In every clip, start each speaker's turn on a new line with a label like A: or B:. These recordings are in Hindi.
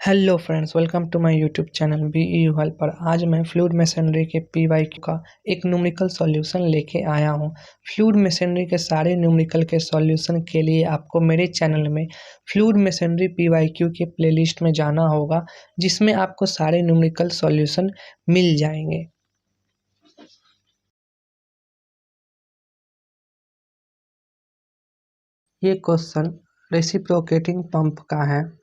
A: Hello friends, welcome to my YouTube channel B U help पर। आज मैं फ्लूइड मेसनरी के पीवाईक्यू का एक न्यूमेरिकल सॉल्यूशन लेके आया हूँ। फ्लूइड मेसनरी के सारे न्यूमेरिकल के सॉल्यूशन के लिए आपको मेरे चैनल में फ्लूइड मेसनरी पीवाईक्यू के प्लेलिस्ट में जाना होगा, जिसमें आपको सारे न्यूमेरिकल सॉल्यूशन मिल जाएंगे। ये क्वेश्चन रेसिप्रोकेटिंग पंप का है,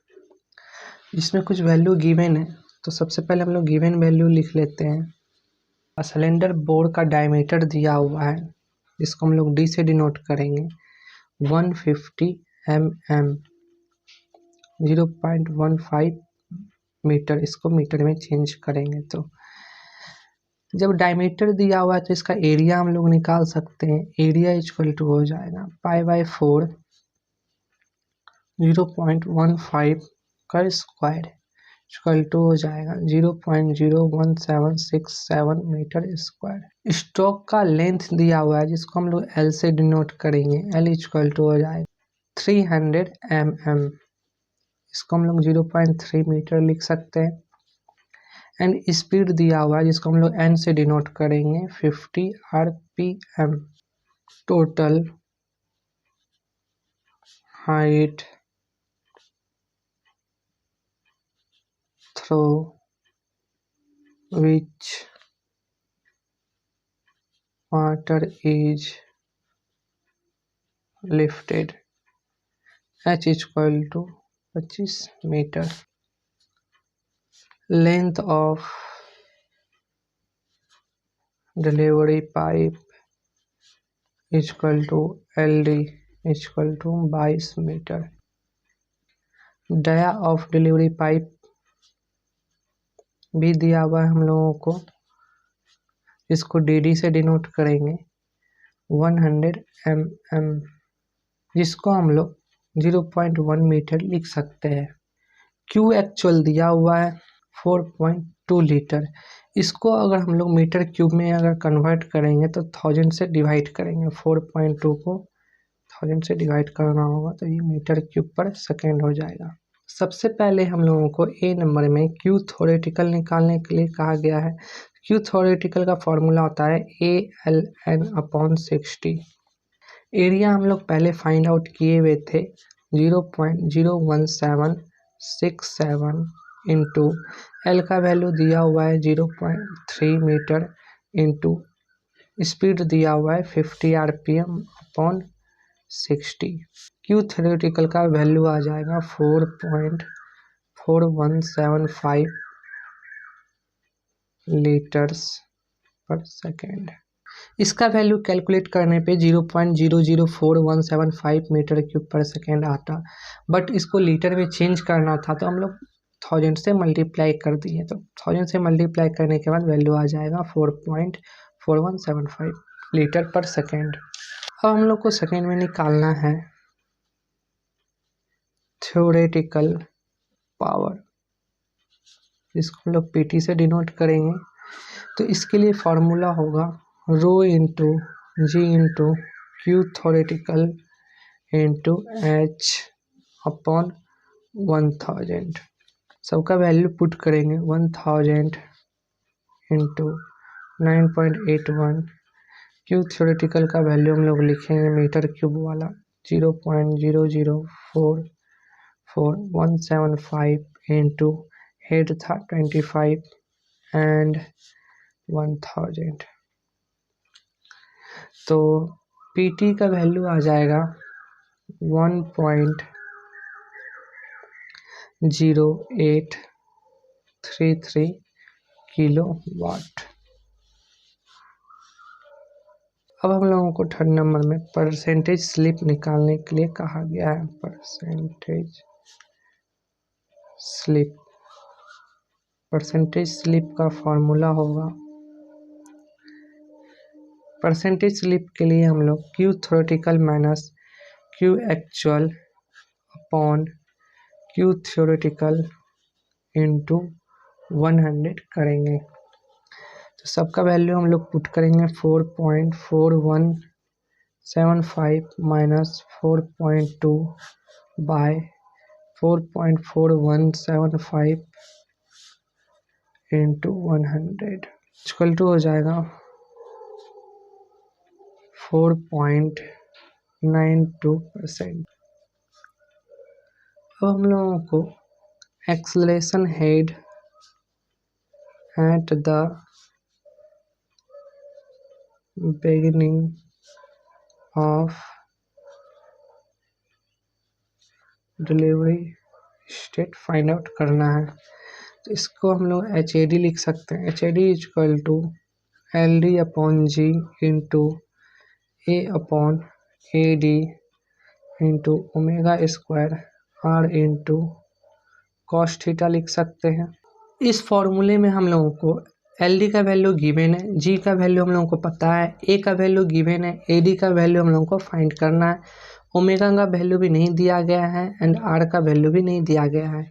A: इसमें कुछ वैल्यू गिवन है। तो सबसे पहले हम लोग गिवन वैल्यू लिख लेते हैं। सिलेंडर बोर का डायमीटर दिया हुआ है, जिसको हम लोग डी से डिनोट करेंगे। 150 mm 0.15 मीटर, इसको मीटर में चेंज करेंगे। तो जब डायमीटर दिया हुआ है तो इसका एरिया हम लोग निकाल सकते हैं। एरिया इक्वल टू हो जाएगा π/4 0.15 का स्क्वायर इक्वल टू हो जाएगा 0.01767 मीटर स्क्वायर। स्ट्रोक का लेंथ दिया हुआ है, जिसको हम लोग एल से डिनोट करेंगे। एल इक्वल टू हो जाएगा 300 mm, इसको हम लोग 0.3 मीटर लिख सकते हैं। एंड स्पीड दिया हुआ है, जिसको हम लोग एन से डिनोट करेंगे 50 rpm। Total height through which water is lifted h equal to 25 metre. Length of delivery pipe equal to LD equal to 22 metre. Dia of delivery pipe भी दिया हुआ है हम लोगों को, इसको DD से डिनोट करेंगे 100 mm, जिसको हम लोग 0.1 मीटर लिख सकते हैं। क्यू एक्चुअल दिया हुआ है 4.2 लीटर। इसको अगर हम लोग मीटर क्यूब में अगर कन्वर्ट करेंगे तो 1000 से डिवाइड करेंगे। 4.2 को 1000 से डिवाइड करना होगा, तो ये मीटर क्यूब पर सेकेंड हो जाएगा। सबसे पहले हम लोगों को ए नंबर में क्यू थ्योरेटिकल निकालने के लिए कहा गया है। क्यू थ्योरेटिकल का फॉर्मूला होता है ALN/60। एरिया हम लोग पहले फाइंड आउट किए हुए थे 0.01767 इंटू एल का वैल्यू दिया हुआ है 0.3 मीटर इंटू स्पीड दिया हुआ है 50 rpm/60। क्यू थ्योरेटिकल का वैल्यू आ जाएगा 4.4175 लीटर्स पर सेकेंड। इसका वैल्यू कैलकुलेट करने पे 0.004175 मीटर क्यूब पर सेकेंड आता, बट इसको लीटर में चेंज करना था तो हम लोग 1000 से मल्टीप्लाई कर दिए। तो 1000 से मल्टीप्लाई करने के बाद वैल्यू आ जाएगा 4.4175 लीटर पर सेकेंड। अब हम लोग को सेकेंड में निकालना है थ्योरेटिकल पावर, इसको हम लोग PT से डिनोट करेंगे। तो इसके लिए फॉर्मूला होगा rho into g into Q theoretical into H upon 1000। सबका वैल्यू पुट करेंगे 1000 इंटू 9.81। क्यू थ्योरेटिकल का वैल्यू हम लोग लिखेंगे मीटर क्यूब वाला 0.0044175 इंटू हेड था 25 एंड 1000। तो PT का वैल्यू आ जाएगा 1.0833 किलो वाट। अब हम लोगों को थर्ड नंबर में परसेंटेज स्लिप निकालने के लिए कहा गया है। परसेंटेज स्लिप का फॉर्मूला होगा, परसेंटेज स्लिप के लिए हम लोग Q theoretical minus Q actual upon Q theoretical into 100 करेंगे। तो सबका वैल्यू हम लोग पुट करेंगे 4.4175 minus 4.2 by 4.4175 into 100 equal to हो जाएगा 4.92%। अब हम लोगों को acceleration head at the beginning of delivery state find out करना है। तो इसको हम लोग HAD लिख सकते हैं। HAD equal to LD upon G into A upon AD into omega square R into cos theta लिख सकते हैं। इस फॉर्मूले में हम लोगों को LD का वैल्यू गिवन है, G का वैल्यू हम लोगों को पता है, A का वैल्यू गिवन है, AD का वैल्यू हम लोगों को फाइंड करना है, ओमेगा का वैल्यू भी नहीं दिया गया है एंड R का वैल्यू भी नहीं दिया गया है।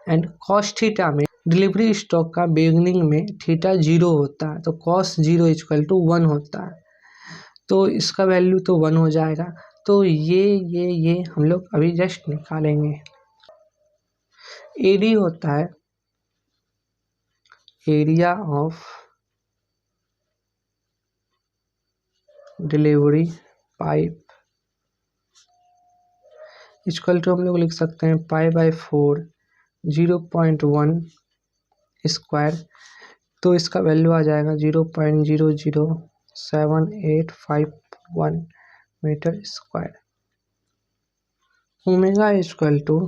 A: एंड कॉस थीटा में डिलीवरी स्टॉक का बिगनिंग में थीटा 0 होता है, तो कॉस 0 इक्वल टू 1 होता है, तो इसका वैल्यू तो 1 हो जाएगा। तो ये हम लोग अभी जस्ट निकालेंगे। AD होता है area of delivery pipe equal to हम लोग लिख सकते हैं π/4 0.1 स्क्वायर, तो इसका वैल्यू आ जाएगा 0.00785 metre square. Omega equal to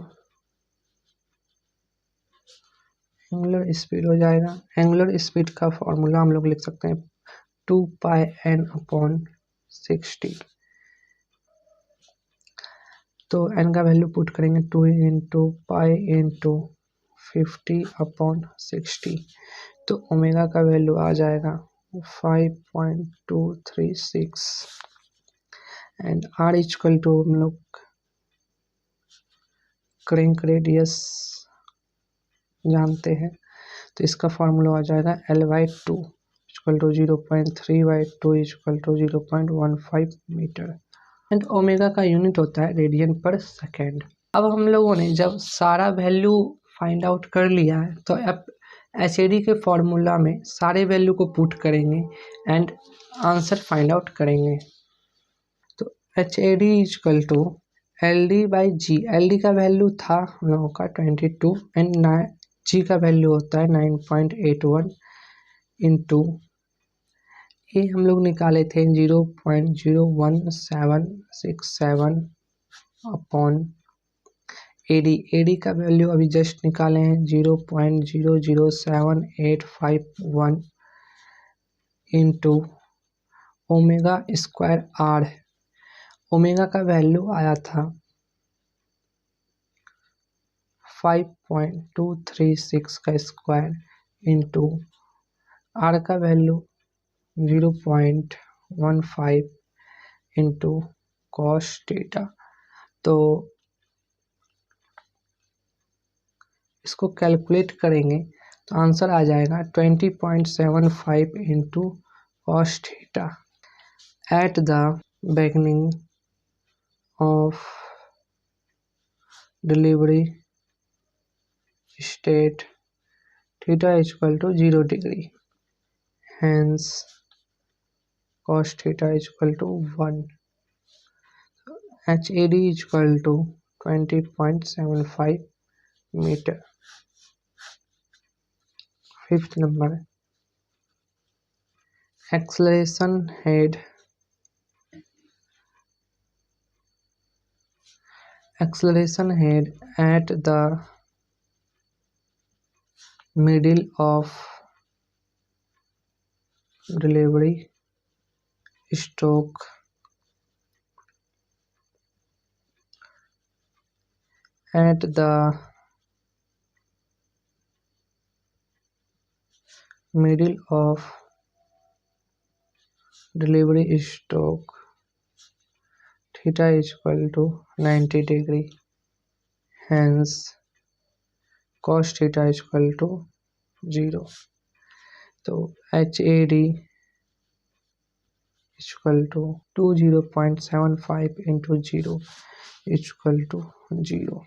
A: angular speed हो जाएगा। एंगुलर स्पीड का फॉर्मूला हम लोग लिख सकते हैं 2πn/60। तो n का वैल्यू पुट करेंगे 2 इंटू पाई इंटू 50/60, तो ओमेगा का वैल्यू आ जाएगा 5.236 एंड R इक्वल टू हम लोग क्रैंक रेडियस जानते हैं, तो इसका फॉर्मूला आ जाएगा L/2 equal to 0.3/2 equal to 0.15 metre and omega का यूनिट होता है रेडियन पर सेकेंड। अब हम लोगों ने जब सारा वैल्यू फाइंड आउट कर लिया है, तो अब HAD के फॉर्मूला में सारे वैल्यू को पुट करेंगे एंड आंसर फाइंड आउट करेंगे। तो HAD equal to LD/G, LD का वैल्यू था हम लोगों का 22 एंड G का वैल्यू होता है 9.81 इंटू ये हम लोग निकाले थे 0.01767 अपॉन AD का वैल्यू अभी जस्ट निकाले हैं 0.00785 into omega square R। Omega का वैल्यू आया था 5.236 का स्क्वायर इंटू R का वैल्यू 0.15 इंटू कॉस थीटा। तो इसको कैलकुलेट करेंगे तो आंसर आ जाएगा 20.75 into cos theta at the beginning of delivery state theta equal to 0 degree, hence cos theta equal to 1। HAD equal to 20.75 metre. Fifth number acceleration head at the middle of delivery stroke at the middle of delivery stroke theta is equal to 90 degree, hence cos theta is equal to 0। तो HAD equal to 20.75 into 0 equal to 0।